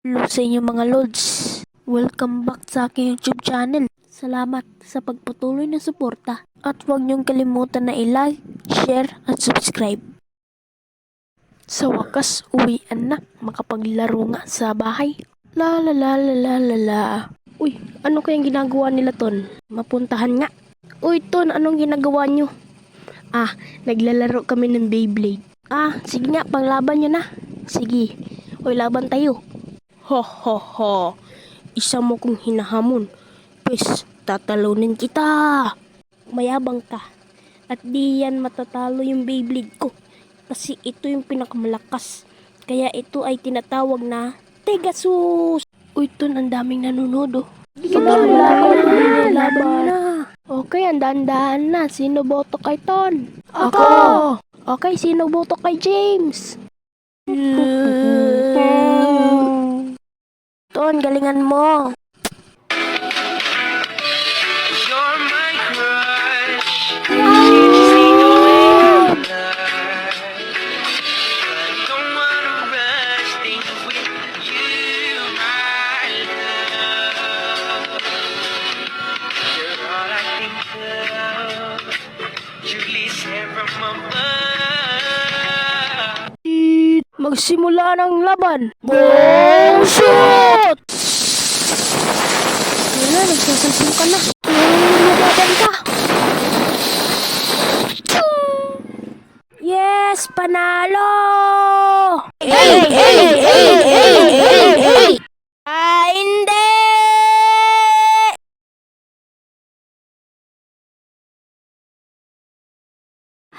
Hello sa inyo mga Lods. Welcome back sa aking YouTube channel. Salamat sa pagpatuloy na suporta. At huwag niyong kalimutan na i-like, share at subscribe. Sa wakas, uwian na. Makapaglaro nga sa bahay. La la la la la la la. Uy, ano kayang ginagawa nila Ton? Mapuntahan nga. Uy Ton, anong ginagawa niyo? Naglalaro kami ng Beyblade. Sige nga, panglaban nyo na. Sige, uy laban tayo. Ho ho ho, isa mo kong hinahamon. Pwes, tatalunin kita. Mayabang ka. At di yan matatalo yung Beyblade ko. Kasi ito yung pinakamalakas. Kaya ito ay tinatawag na Pegasus. Uy, Ton, ang daming nanonood oh. Laban na. Okay, ang dahan-dahan na. Sino boto kay Ton? Ako! Okay, sino boto kay James? Ton, galingan mo. You're my crush. Can't see the way you blush. I don't wanna rush things with you, my love. You're all I think of. Julie sent from above. Magsimula ng laban. Ball shoot! Yan na, nagsasalpong ka na. Laban ka. Yes, panalo! Hindi!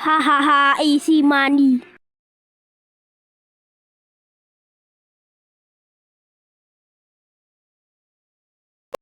Ha ha ha, easy money.